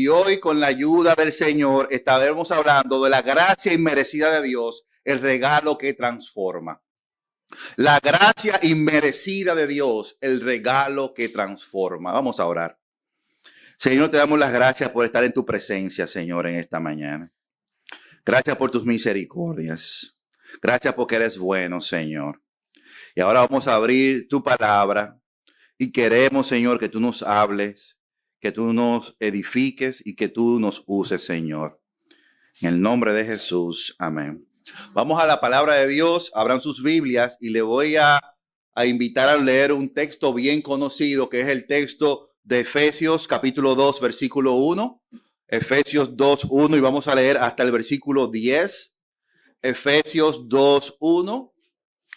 Y hoy, con la ayuda del Señor, estaremos hablando de la gracia inmerecida de Dios, el regalo que transforma. La gracia inmerecida de Dios, el regalo que transforma. Vamos a orar. Señor, te damos las gracias por estar en tu presencia, Señor, en esta mañana. Gracias por tus misericordias. Gracias porque eres bueno, Señor. Y ahora vamos a abrir tu palabra y queremos, Señor, que tú nos hables, que tú nos edifiques y que tú nos uses, Señor. En el nombre de Jesús, amén. Vamos a la palabra de Dios, abran sus Biblias y le voy a invitar a leer un texto bien conocido que es el texto de Efesios capítulo 2, versículo 1. Efesios 2, 1 y vamos a leer hasta el versículo 10. Efesios 2, 1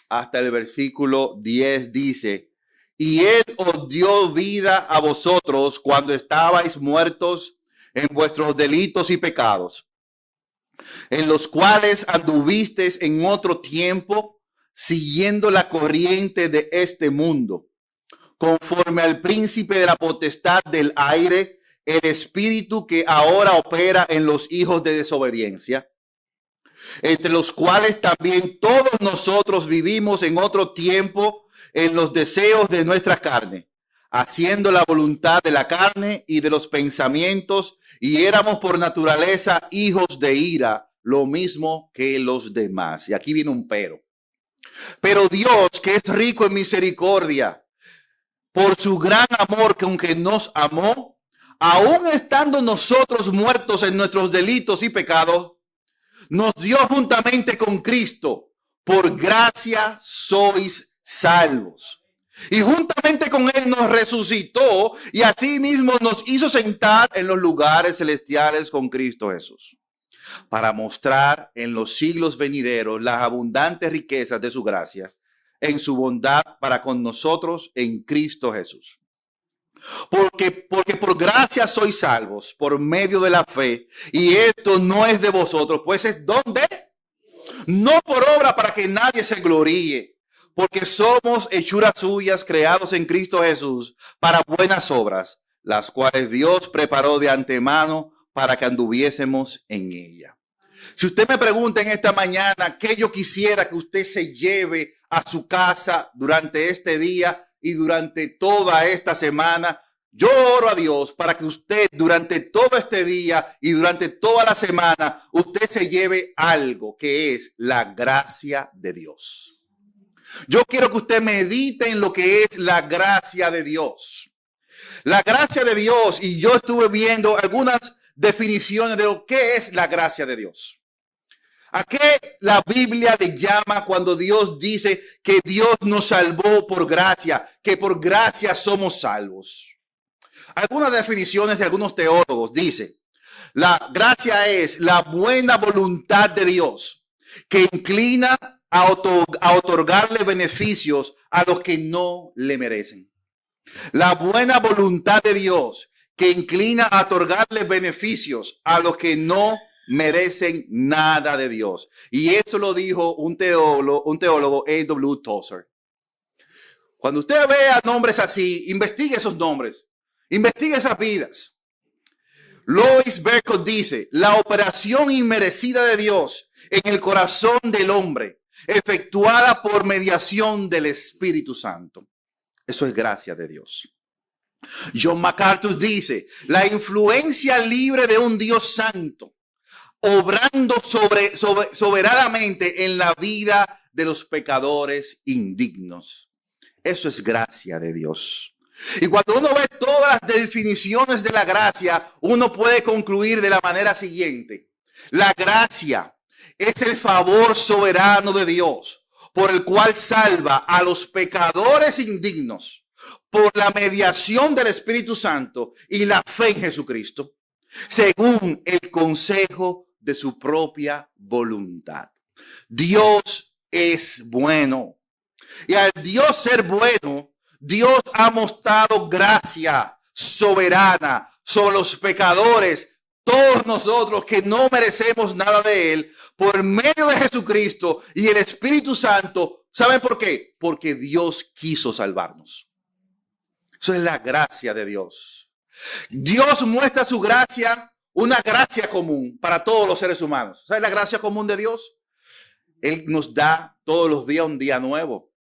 hasta el versículo 10 dice: y Él os dio vida a vosotros cuando estabais muertos en vuestros delitos y pecados, en los cuales anduvisteis en otro tiempo, siguiendo la corriente de este mundo, conforme al príncipe de la potestad del aire, el espíritu que ahora opera en los hijos de desobediencia, entre los cuales también todos nosotros vivimos en otro tiempo en los deseos de nuestra carne, haciendo la voluntad de la carne y de los pensamientos, y éramos por naturaleza hijos de ira, lo mismo que los demás. Y aquí viene un pero. Pero Dios, que es rico en misericordia, por su gran amor con que nos amó, aun estando nosotros muertos en nuestros delitos y pecados, nos dio juntamente con Cristo. Por gracia sois salvos. Y juntamente con Él nos resucitó y asimismo nos hizo sentar en los lugares celestiales con Cristo Jesús, para mostrar en los siglos venideros las abundantes riquezas de su gracia en su bondad para con nosotros en Cristo Jesús. Porque por gracia sois salvos por medio de la fe, y esto no es de vosotros, pues es don de, no por obra para que nadie se gloríe, porque somos hechuras suyas, creados en Cristo Jesús para buenas obras, las cuales Dios preparó de antemano para que anduviésemos en ella. Si usted me pregunta en esta mañana qué yo quisiera que usted se lleve a su casa durante este día y durante toda esta semana, yo oro a Dios para que usted durante todo este día y durante toda la semana, usted se lleve algo que es la gracia de Dios. Yo quiero que usted medite en lo que es la gracia de Dios. La gracia de Dios, y yo estuve viendo algunas definiciones de lo que es la gracia de Dios. ¿A qué la Biblia le llama cuando Dios dice que Dios nos salvó por gracia, que por gracia somos salvos? Algunas definiciones de algunos teólogos dice: la gracia es la buena voluntad de Dios que inclina a otorgarle beneficios a los que no le merecen. La buena voluntad de Dios que inclina a otorgarle beneficios a los que no merecen nada de Dios. Y eso lo dijo un teólogo A.W. Tozer. Cuando usted vea nombres así, investigue esos nombres, investigue esas vidas. Lois Berkot dice: la operación inmerecida de Dios en el corazón del hombre, efectuada por mediación del Espíritu Santo. Eso es gracia de Dios. John MacArthur dice: la influencia libre de un Dios santo, obrando soberanamente en la vida de los pecadores indignos. Eso es gracia de Dios. Y cuando uno ve todas las definiciones de la gracia, uno puede concluir de la manera siguiente: la gracia es el favor soberano de Dios, por el cual salva a los pecadores indignos por la mediación del Espíritu Santo y la fe en Jesucristo, según el consejo de su propia voluntad. Dios es bueno. Y al Dios ser bueno, Dios ha mostrado gracia soberana sobre los pecadores, todos nosotros que no merecemos nada de Él, por medio de Jesucristo y el Espíritu Santo. ¿Saben por qué? Porque Dios quiso salvarnos. Eso es la gracia de Dios. Dios muestra su gracia, una gracia común para todos los seres humanos. ¿Sabes la gracia común de Dios? Él nos da todos los días un día nuevo.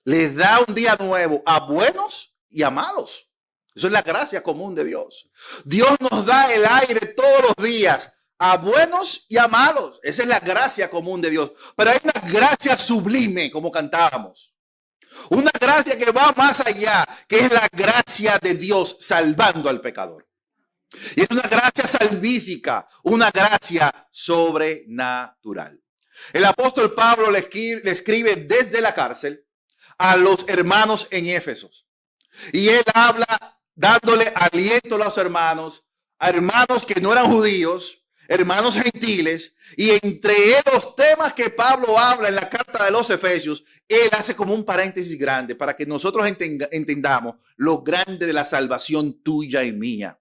Les da un día nuevo a buenos y a malos. Eso es la gracia común de Dios. Dios nos da el aire todos los días a buenos y a malos. Esa es la gracia común de Dios. Pero hay una gracia sublime, como cantábamos. Una gracia que va más allá, que es la gracia de Dios salvando al pecador. Y es una gracia salvífica, una gracia sobrenatural. El apóstol Pablo le escribe desde la cárcel a los hermanos en Éfeso. Y él habla dándole aliento a los hermanos, a hermanos que no eran judíos, hermanos gentiles. Y entre los temas que Pablo habla en la carta de los Efesios, él hace como un paréntesis grande para que nosotros entendamos lo grande de la salvación tuya y mía.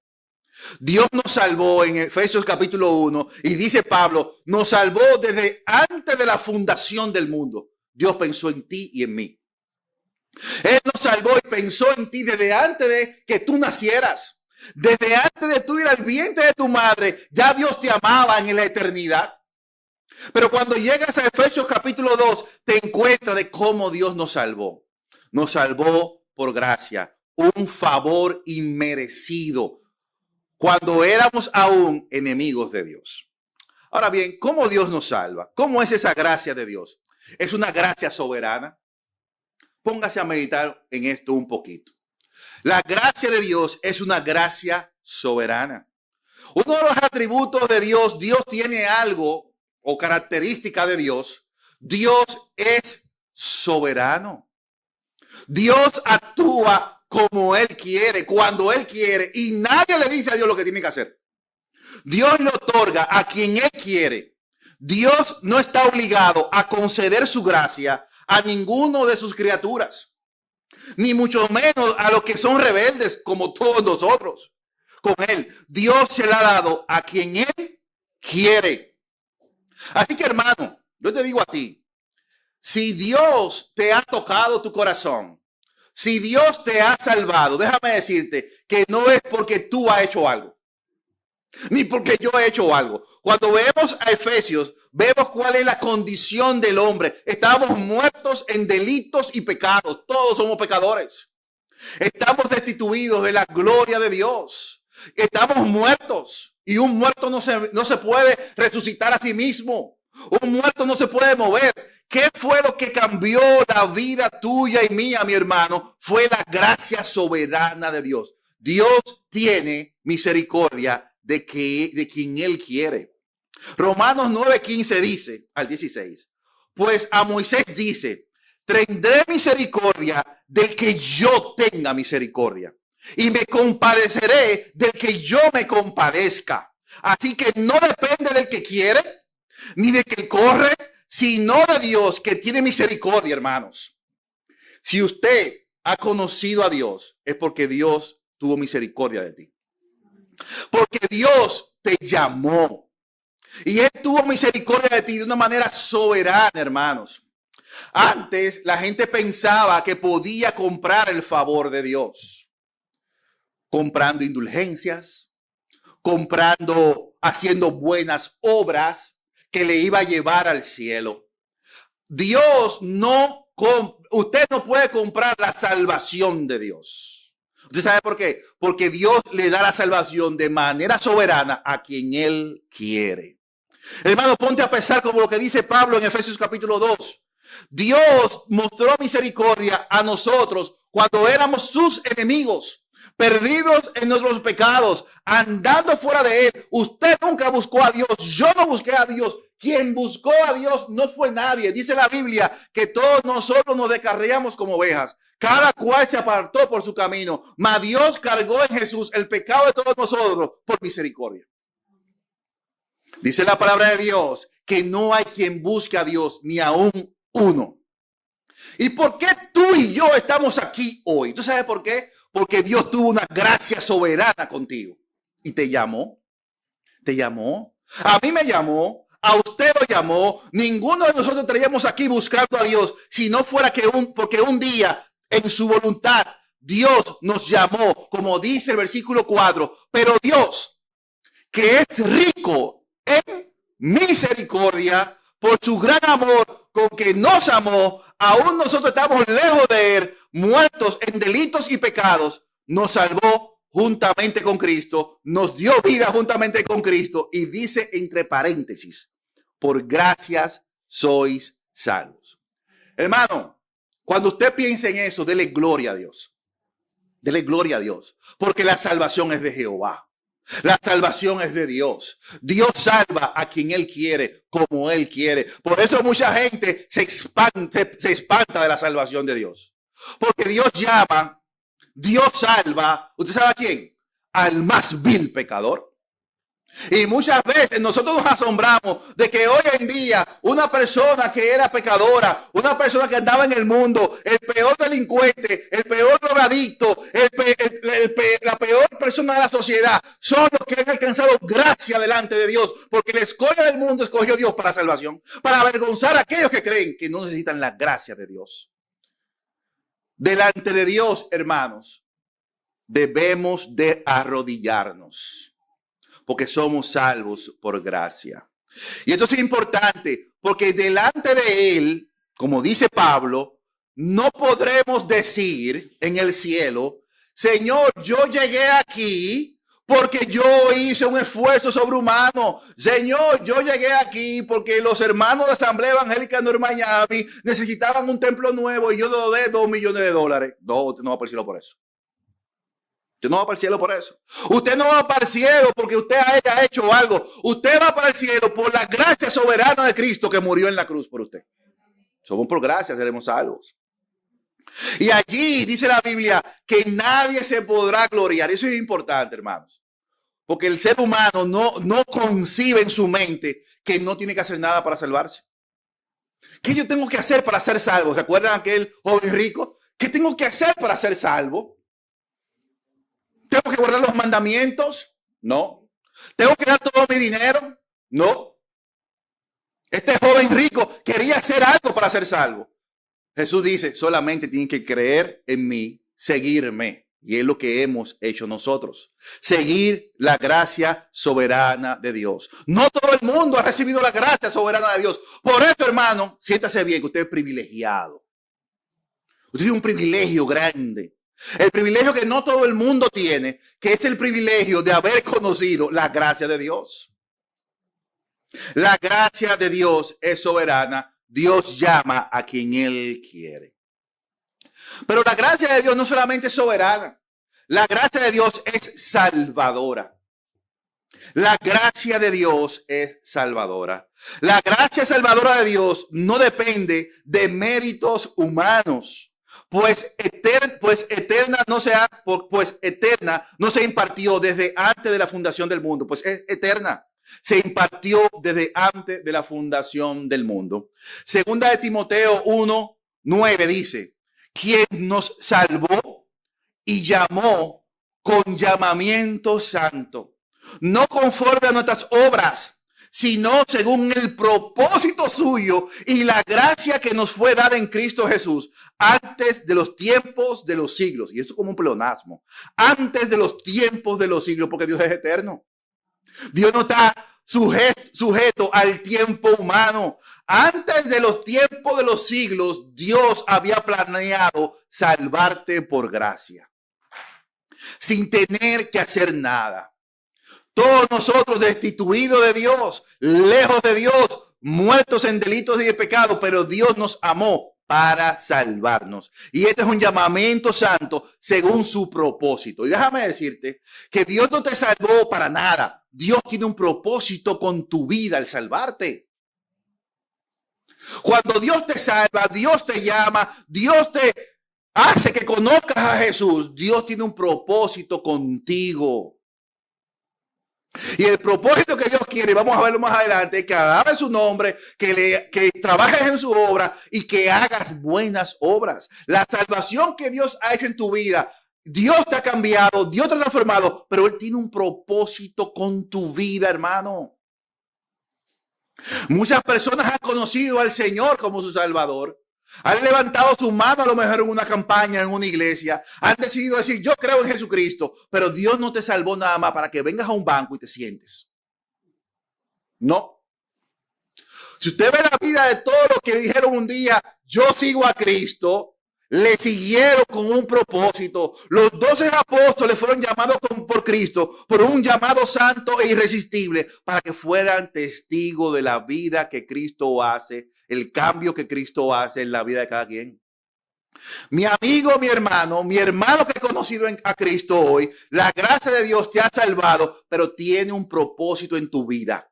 Dios nos salvó en Efesios capítulo 1 y dice Pablo, nos salvó desde antes de la fundación del mundo. Dios pensó en ti y en mí. Él nos salvó y pensó en ti desde antes de que tú nacieras. Desde antes de tú ir al vientre de tu madre, ya Dios te amaba en la eternidad. Pero cuando llegas a Efesios capítulo 2, te encuentras de cómo Dios nos salvó. Nos salvó por gracia, un favor inmerecido, cuando éramos aún enemigos de Dios. Ahora bien, ¿cómo Dios nos salva? ¿Cómo es esa gracia de Dios? ¿Es una gracia soberana? Póngase a meditar en esto un poquito. La gracia de Dios es una gracia soberana. Uno de los atributos de Dios, Dios tiene algo o característica de Dios. Dios es soberano. Dios actúa como Él quiere, cuando Él quiere, y nadie le dice a Dios lo que tiene que hacer. Dios le otorga a quien Él quiere. Dios no está obligado a conceder su gracia a ninguno de sus criaturas, ni mucho menos a los que son rebeldes como todos nosotros. Con Él, Dios se la ha dado a quien Él quiere. Así que, hermano, yo te digo a ti, si Dios te ha tocado tu corazón, si Dios te ha salvado, déjame decirte que no es porque tú has hecho algo, ni porque yo he hecho algo. Cuando vemos a Efesios, vemos cuál es la condición del hombre. Estamos muertos en delitos y pecados. Todos somos pecadores. Estamos destituidos de la gloria de Dios. Estamos muertos. Y un muerto no se puede resucitar a sí mismo. Un muerto no se puede mover. ¿Qué fue lo que cambió la vida tuya y mía, mi hermano? Fue la gracia soberana de Dios. Dios tiene misericordia de quien Él quiere. Romanos 9:15 dice al 16, pues a Moisés dice, tendré misericordia del que yo tenga misericordia y me compadeceré del que yo me compadezca. Así que no depende del que quiere ni del que corre, sino de Dios que tiene misericordia, hermanos. Si usted ha conocido a Dios, es porque Dios tuvo misericordia de ti. Porque Dios te llamó. Y Él tuvo misericordia de ti de una manera soberana, hermanos. Antes la gente pensaba que podía comprar el favor de Dios. Comprando indulgencias, haciendo buenas obras que le iba a llevar al cielo. Usted no puede comprar la salvación de Dios. ¿Usted sabe por qué? Porque Dios le da la salvación de manera soberana a quien Él quiere. Hermano, ponte a pensar como lo que dice Pablo en Efesios capítulo 2. Dios mostró misericordia a nosotros cuando éramos sus enemigos, perdidos en nuestros pecados, andando fuera de Él. Usted nunca buscó a Dios. Yo no busqué a Dios. Quien buscó a Dios no fue nadie. Dice la Biblia que todos nosotros nos descarriamos como ovejas. Cada cual se apartó por su camino. Mas Dios cargó en Jesús el pecado de todos nosotros por misericordia. Dice la palabra de Dios que no hay quien busque a Dios, ni aún uno. ¿Y por qué tú y yo estamos aquí hoy? ¿Tú sabes por qué? Porque Dios tuvo una gracia soberana contigo y te llamó. Te llamó. A mí me llamó. A usted lo llamó. Ninguno de nosotros estaríamos aquí buscando a Dios si no fuera porque un día en su voluntad Dios nos llamó, como dice el versículo 4, pero Dios, que es rico en misericordia, por su gran amor con que nos amó, aún nosotros estamos lejos de él, muertos en delitos y pecados, nos salvó juntamente con Cristo, nos dio vida juntamente con Cristo, y dice entre paréntesis, por gracias sois salvos. Hermano, cuando usted piense en eso, dele gloria a Dios. Dele gloria a Dios, porque la salvación es de Jehová. La salvación es de Dios. Dios salva a quien Él quiere, como Él quiere. Por eso mucha gente se espanta de la salvación de Dios. Porque Dios llama, Dios salva, ¿usted sabe a quién? Al más vil pecador. Y muchas veces nosotros nos asombramos de que hoy en día una persona que era pecadora, una persona que andaba en el mundo, el peor delincuente, el peor drogadicto, la peor persona de la sociedad, son los que han alcanzado gracia delante de Dios, porque la escoria del mundo escogió Dios para salvación, para avergonzar a aquellos que creen que no necesitan la gracia de Dios. Delante de Dios, hermanos, debemos de arrodillarnos, porque somos salvos por gracia. Y esto es importante, porque delante de Él, como dice Pablo, no podremos decir en el cielo, Señor, yo llegué aquí porque yo hice un esfuerzo sobrehumano. Señor, yo llegué aquí porque los hermanos de Asamblea Evangélica Norma Miami necesitaban un templo nuevo y yo doné $2 millones. No, usted no va a por el cielo por eso. Usted no va para el cielo por eso. Usted no va para el cielo porque usted haya hecho algo. Usted va para el cielo por la gracia soberana de Cristo que murió en la cruz por usted. Somos por gracia, seremos salvos. Y allí dice la Biblia que nadie se podrá gloriar. Eso es importante, hermanos. Porque el ser humano no concibe en su mente que no tiene que hacer nada para salvarse. ¿Qué yo tengo que hacer para ser salvo? ¿Recuerdan aquel joven rico? ¿Qué tengo que hacer para ser salvo? ¿Tengo que guardar los mandamientos? No. ¿Tengo que dar todo mi dinero? No. Este joven rico quería hacer algo para ser salvo. Jesús dice, solamente tienen que creer en mí, seguirme. Y es lo que hemos hecho nosotros. Seguir la gracia soberana de Dios. No todo el mundo ha recibido la gracia soberana de Dios. Por eso, hermano, siéntase bien que usted es privilegiado. Usted tiene un privilegio grande. El privilegio que no todo el mundo tiene, que es el privilegio de haber conocido la gracia de Dios. La gracia de Dios es soberana. Dios llama a quien Él quiere. Pero la gracia de Dios no solamente es soberana. La gracia de Dios es salvadora. La gracia de Dios es salvadora. La gracia salvadora de Dios no depende de méritos humanos. Pues eterna no se impartió desde antes de la fundación del mundo. Pues es eterna. Se impartió desde antes de la fundación del mundo. Segunda de Timoteo 1:9 dice, quien nos salvó y llamó con llamamiento santo, no conforme a nuestras obras, sino según el propósito suyo y la gracia que nos fue dada en Cristo Jesús antes de los tiempos de los siglos. Y eso como un pleonasmo. Antes de los tiempos de los siglos, porque Dios es eterno. Dios no está sujeto al tiempo humano. Antes de los tiempos de los siglos, Dios había planeado salvarte por gracia, sin tener que hacer nada. Todos nosotros destituidos de Dios, lejos de Dios, muertos en delitos y de pecado, pero Dios nos amó para salvarnos. Y este es un llamamiento santo según su propósito. Y déjame decirte que Dios no te salvó para nada. Dios tiene un propósito con tu vida al salvarte. Cuando Dios te salva, Dios te llama, Dios te hace que conozcas a Jesús. Dios tiene un propósito contigo. Y el propósito que Dios quiere, vamos a verlo más adelante, es que alabes su nombre, que trabajes en su obra y que hagas buenas obras. La salvación que Dios ha hecho en tu vida, Dios te ha cambiado, Dios te ha transformado, pero Él tiene un propósito con tu vida, hermano. Muchas personas han conocido al Señor como su Salvador, Han levantado su mano a lo mejor en una campaña, en una iglesia. Han decidido decir, yo creo en Jesucristo. Pero Dios no te salvó nada más para que vengas a un banco y te sientes. No. Si usted ve la vida de todos los que dijeron un día, yo sigo a Cristo, le siguieron con un propósito. Los 12 apóstoles fueron llamados por Cristo por un llamado santo e irresistible para que fueran testigos de la vida que Cristo hace, el cambio que Cristo hace en la vida de cada quien. Mi amigo, mi hermano que he conocido a Cristo hoy, la gracia de Dios te ha salvado, pero tiene un propósito en tu vida.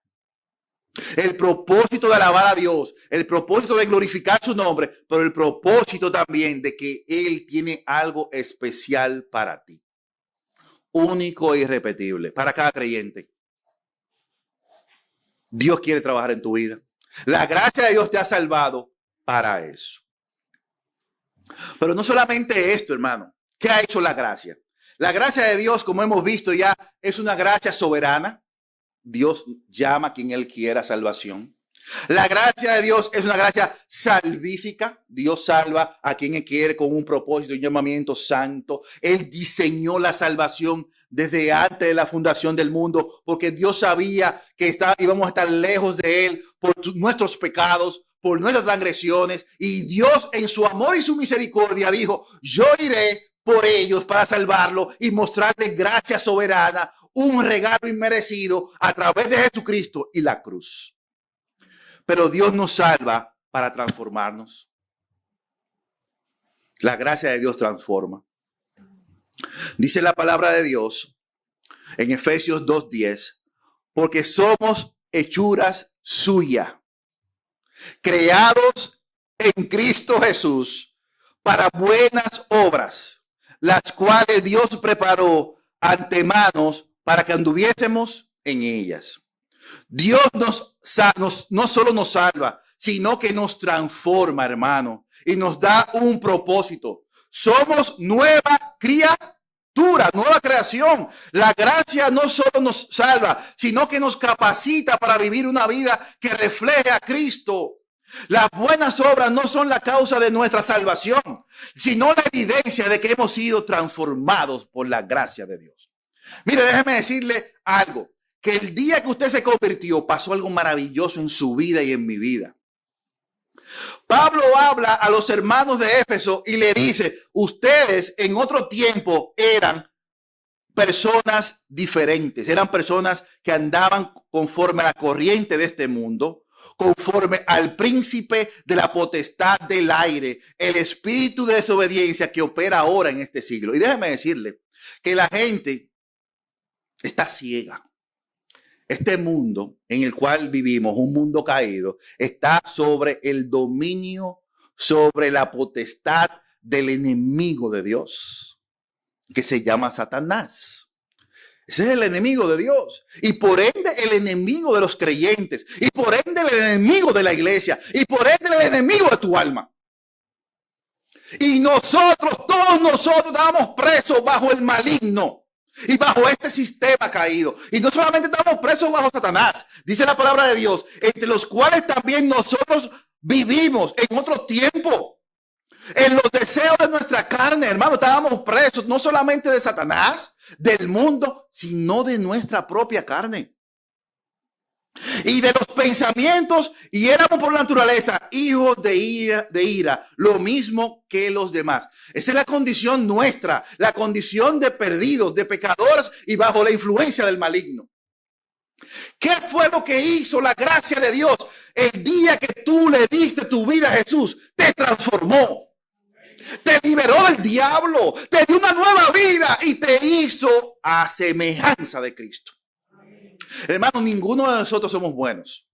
El propósito de alabar a Dios, el propósito de glorificar su nombre, pero el propósito también de que Él tiene algo especial para ti. Único e irrepetible para cada creyente. Dios quiere trabajar en tu vida. La gracia de Dios te ha salvado para eso. Pero no solamente esto, hermano. ¿Qué ha hecho la gracia? La gracia de Dios, como hemos visto ya, es una gracia soberana. Dios llama a quien Él quiera salvación. La gracia de Dios es una gracia salvífica. Dios salva a quien Él quiere con un propósito, un llamamiento santo. Él diseñó la salvación desde antes de la fundación del mundo, porque Dios sabía que íbamos a estar lejos de Él por nuestros pecados, por nuestras transgresiones. Y Dios en su amor y su misericordia dijo, yo iré por ellos para salvarlo y mostrarles gracia soberana, un regalo inmerecido a través de Jesucristo y la cruz. Pero Dios nos salva para transformarnos. La gracia de Dios transforma. Dice la palabra de Dios en Efesios 2:10, porque somos hechuras suyas, creados en Cristo Jesús para buenas obras, las cuales Dios preparó antemano para que anduviésemos en ellas. Dios no solo nos salva, sino que nos transforma, hermano, y nos da un propósito. Somos nueva criatura, nueva creación. La gracia no solo nos salva, sino que nos capacita para vivir una vida que refleje a Cristo. Las buenas obras no son la causa de nuestra salvación, sino la evidencia de que hemos sido transformados por la gracia de Dios. Mire, déjeme decirle algo, que el día que usted se convirtió pasó algo maravilloso en su vida y en mi vida. Pablo habla a los hermanos de Éfeso y le dice, ustedes en otro tiempo eran personas diferentes, eran personas que andaban conforme a la corriente de este mundo, conforme al príncipe de la potestad del aire, el espíritu de desobediencia que opera ahora en este siglo. Y déjeme decirle que la gente está ciega. Este mundo en el cual vivimos, un mundo caído, está sobre el dominio, sobre la potestad del enemigo de Dios, que se llama Satanás. Ese es el enemigo de Dios y por ende el enemigo de los creyentes y por ende el enemigo de la iglesia y por ende el enemigo de tu alma. Y nosotros, todos nosotros estábamos presos bajo el maligno y bajo este sistema caído. Y no solamente estamos presos bajo Satanás, dice la palabra de Dios, entre los cuales también nosotros vivimos en otro tiempo. En los deseos de nuestra carne, hermano, estábamos presos no solamente de Satanás, del mundo, sino de nuestra propia carne. Y de los pensamientos, y éramos por naturaleza hijos de ira, lo mismo que los demás. Esa es la condición nuestra, la condición de perdidos, de pecadores y bajo la influencia del maligno. ¿Qué fue lo que hizo la gracia de Dios? El día que tú le diste tu vida a Jesús, te transformó. Te liberó del diablo, te dio una nueva vida y te hizo a semejanza de Cristo. Hermano, ninguno de nosotros somos buenos.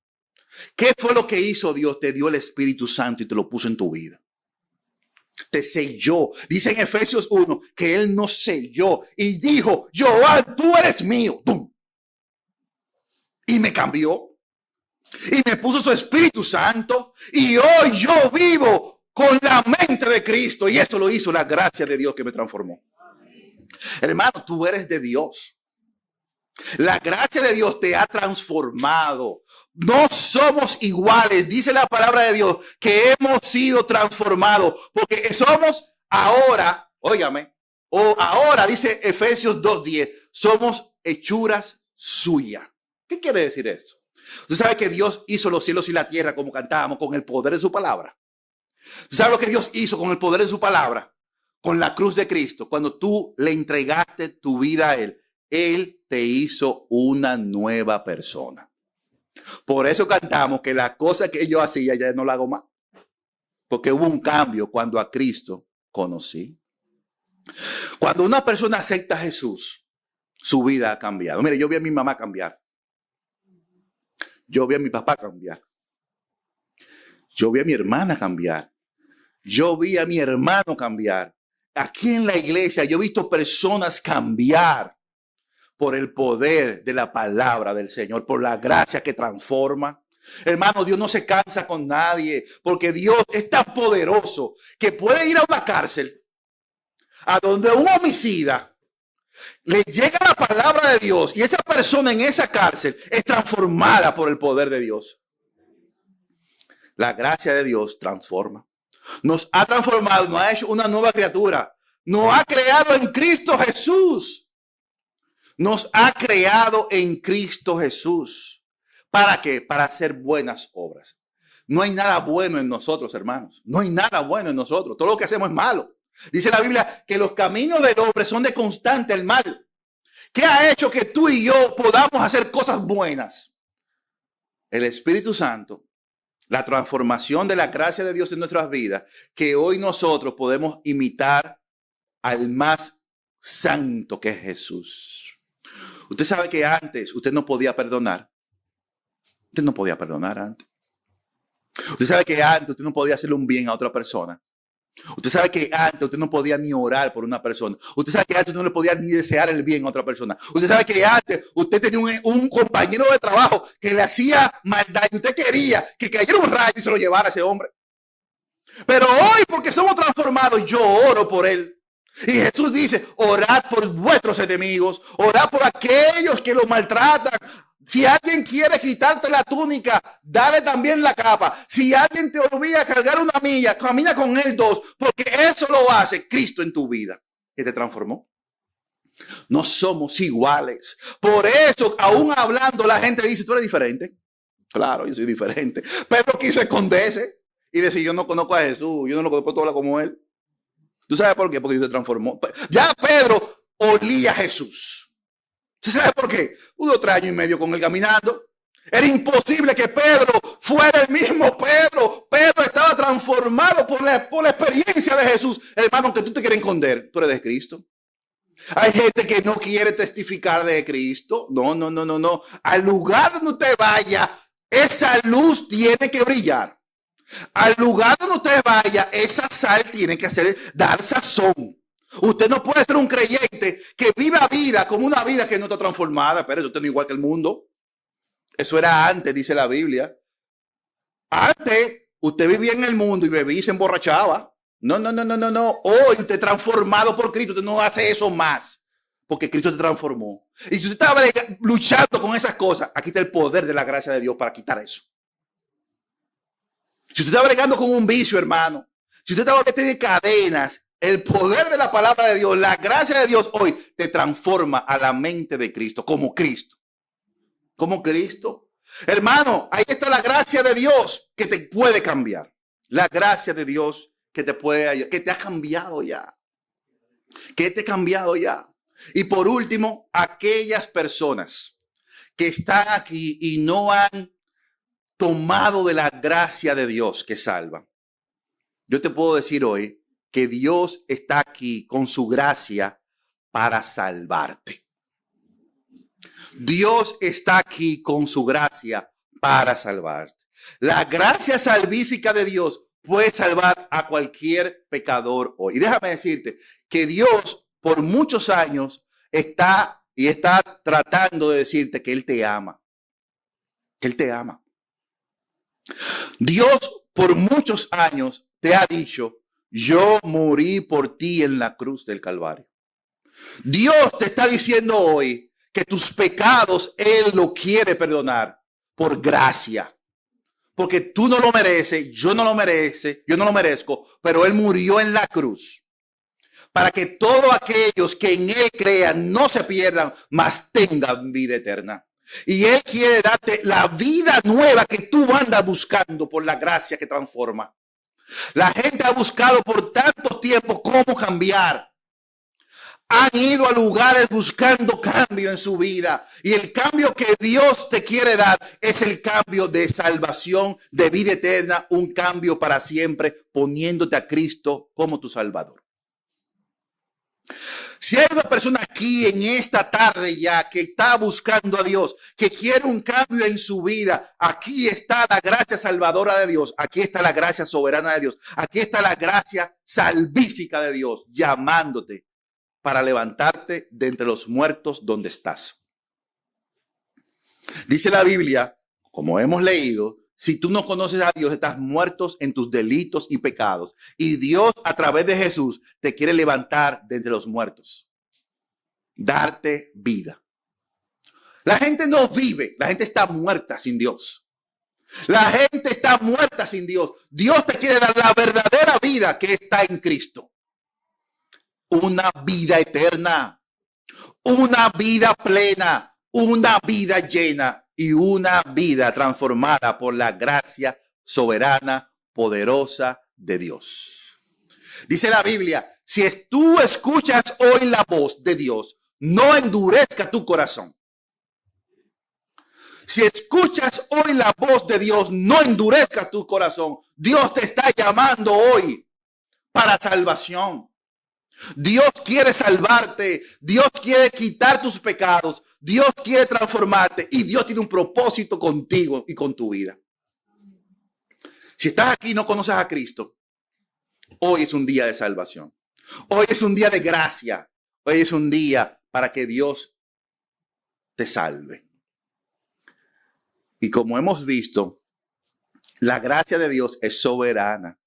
¿Qué fue lo que hizo Dios? Te dio el Espíritu Santo y te lo puso en tu vida. Te selló. Dice en Efesios 1 que Él nos selló y dijo, Joan, tú eres mío. ¡Bum! Y me cambió. Y me puso su Espíritu Santo. Y hoy yo vivo con la mente de Cristo. Y eso lo hizo la gracia de Dios que me transformó. Hermano, tú eres de Dios. La gracia de Dios te ha transformado. No somos iguales, dice la palabra de Dios, que hemos sido transformados, porque somos ahora, óigame, o ahora, dice Efesios 2:10, somos hechuras suyas. ¿Qué quiere decir esto? Usted sabe que Dios hizo los cielos y la tierra, como cantábamos, con el poder de su palabra. ¿Usted sabe lo que Dios hizo con el poder de su palabra? Con la cruz de Cristo, cuando tú le entregaste tu vida a Él. Él te hizo una nueva persona. Por eso cantamos que la cosa que yo hacía ya no la hago más. Porque hubo un cambio cuando a Cristo conocí. Cuando una persona acepta a Jesús, su vida ha cambiado. Mire, yo vi a mi mamá cambiar. Yo vi a mi papá cambiar. Yo vi a mi hermana cambiar. Yo vi a mi hermano cambiar. Aquí en la iglesia yo he visto personas cambiar por el poder de la palabra del Señor, por la gracia que transforma. Hermano, Dios no se cansa con nadie, porque Dios es tan poderoso que puede ir a una cárcel a donde un homicida le llega la palabra de Dios y esa persona en esa cárcel es transformada por el poder de Dios. La gracia de Dios transforma. Nos ha transformado, nos ha hecho una nueva criatura. Nos ha creado en Cristo Jesús. Nos ha creado en Cristo Jesús. ¿Para qué? Para hacer buenas obras. No hay nada bueno en nosotros, hermanos. No hay nada bueno en nosotros. Todo lo que hacemos es malo. Dice la Biblia que los caminos del hombre son de constante el mal. ¿Qué ha hecho que tú y yo podamos hacer cosas buenas? El Espíritu Santo. La transformación de la gracia de Dios en nuestras vidas, que hoy nosotros podemos imitar al más santo que es Jesús. Usted sabe que antes usted no podía perdonar. Usted no podía perdonar antes. Usted sabe que antes usted no podía hacerle un bien a otra persona. Usted sabe que antes usted no podía ni orar por una persona. Usted sabe que antes usted no le podía ni desear el bien a otra persona. Usted sabe que antes usted tenía un compañero de trabajo que le hacía maldad y usted quería que cayera un rayo y se lo llevara a ese hombre. Pero hoy, porque somos transformados, yo oro por él. Y Jesús dice, orad por vuestros enemigos, orad por aquellos que los maltratan. Si alguien quiere quitarte la túnica, dale también la capa. Si alguien te obliga a cargar una milla, camina con él 2, porque eso lo hace Cristo en tu vida, que te transformó. No somos iguales. Por eso, aún hablando, la gente dice, tú eres diferente. Claro, yo soy diferente. Pedro quiso esconderse y decir, yo no conozco a Jesús, yo no lo conozco todo como él. ¿Tú sabes por qué? Porque Dios se transformó. Ya Pedro olía a Jesús. ¿Se sabe por qué? 3 años y medio con él caminando. Era imposible que Pedro fuera el mismo Pedro. Pedro estaba transformado por la experiencia de Jesús. Hermano, aunque tú te quieras esconder, tú eres de Cristo. Hay gente que no quiere testificar de Cristo. No. Al lugar donde usted vaya, esa luz tiene que brillar. Al lugar donde usted vaya, esa sal tiene que dar sazón. Usted no puede ser un creyente que viva vida como una vida que no está transformada. Pero eso está igual que el mundo. Eso era antes, dice la Biblia. Antes, usted vivía en el mundo y bebía y se emborrachaba. No. Hoy usted transformado por Cristo. Usted no hace eso más. Porque Cristo te transformó. Y si usted estaba luchando con esas cosas, aquí está el poder de la gracia de Dios para quitar eso. Si usted está bregando con un vicio, hermano, si usted está tiene cadenas, el poder de la palabra de Dios, la gracia de Dios hoy te transforma a la mente de Cristo, como Cristo. Como Cristo. Hermano, ahí está la gracia de Dios que te puede cambiar. La gracia de Dios que te puede ayudar, que te ha cambiado ya. Que te ha cambiado ya. Y por último, aquellas personas que están aquí y no han tomado de la gracia de Dios que salva. Yo te puedo decir hoy que Dios está aquí con su gracia para salvarte. Dios está aquí con su gracia para salvarte. La gracia salvífica de Dios puede salvar a cualquier pecador hoy. Y déjame decirte que Dios por muchos años está tratando de decirte que Él te ama. Que Él te ama. Dios por muchos años te ha dicho, yo morí por ti en la cruz del Calvario. Dios te está diciendo hoy que tus pecados Él lo quiere perdonar por gracia. Porque tú no lo mereces, yo no lo merezco, pero Él murió en la cruz para que todos aquellos que en Él crean no se pierdan, mas tengan vida eterna. Y Él quiere darte la vida nueva que tú andas buscando por la gracia que transforma. La gente ha buscado por tanto tiempo cómo cambiar. Han ido a lugares buscando cambio en su vida. Y el cambio que Dios te quiere dar es el cambio de salvación, de vida eterna, un cambio para siempre, poniéndote a Cristo como tu Salvador. Si hay una persona aquí en esta tarde ya que está buscando a Dios, que quiere un cambio en su vida, aquí está la gracia salvadora de Dios, aquí está la gracia soberana de Dios, aquí está la gracia salvífica de Dios llamándote para levantarte de entre los muertos donde estás. Dice la Biblia, como hemos leído, si tú no conoces a Dios, estás muertos en tus delitos y pecados. Y Dios, a través de Jesús, te quiere levantar de entre los muertos. Darte vida. La gente no vive, la gente está muerta sin Dios. La gente está muerta sin Dios. Dios te quiere dar la verdadera vida que está en Cristo. Una vida eterna, una vida plena, una vida llena y una vida transformada por la gracia soberana, poderosa de Dios. Dice la Biblia, si tú escuchas hoy la voz de Dios, no endurezca tu corazón. Si escuchas hoy la voz de Dios, no endurezca tu corazón. Dios te está llamando hoy para salvación. Dios quiere salvarte, Dios quiere quitar tus pecados, Dios quiere transformarte y Dios tiene un propósito contigo y con tu vida. Si estás aquí y no conoces a Cristo, hoy es un día de salvación. Hoy es un día de gracia. Hoy es un día para que Dios te salve. Y como hemos visto, la gracia de Dios es soberana.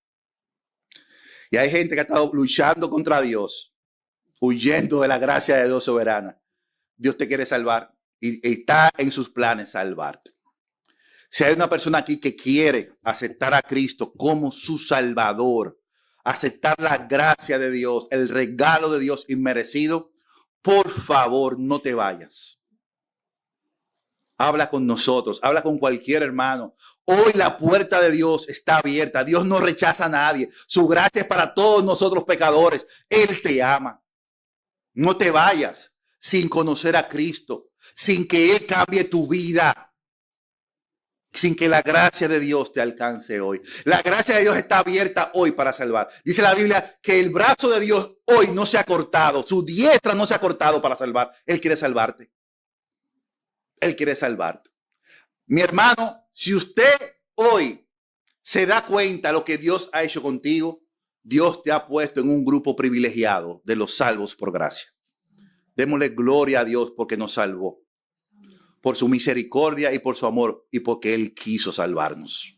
Y hay gente que ha estado luchando contra Dios, huyendo de la gracia de Dios soberana. Dios te quiere salvar y está en sus planes salvarte. Si hay una persona aquí que quiere aceptar a Cristo como su Salvador, aceptar la gracia de Dios, el regalo de Dios inmerecido, por favor, no te vayas. Habla con nosotros, habla con cualquier hermano. Hoy la puerta de Dios está abierta. Dios no rechaza a nadie. Su gracia es para todos nosotros pecadores. Él te ama. No te vayas sin conocer a Cristo, sin que Él cambie tu vida, sin que la gracia de Dios te alcance hoy. La gracia de Dios está abierta hoy para salvar. Dice la Biblia que el brazo de Dios hoy no se ha cortado. Su diestra no se ha cortado para salvar. Él quiere salvarte. Él quiere salvarte. Mi hermano, si usted hoy se da cuenta de lo que Dios ha hecho contigo, Dios te ha puesto en un grupo privilegiado de los salvos por gracia. Démosle gloria a Dios porque nos salvó, por su misericordia y por su amor y porque Él quiso salvarnos.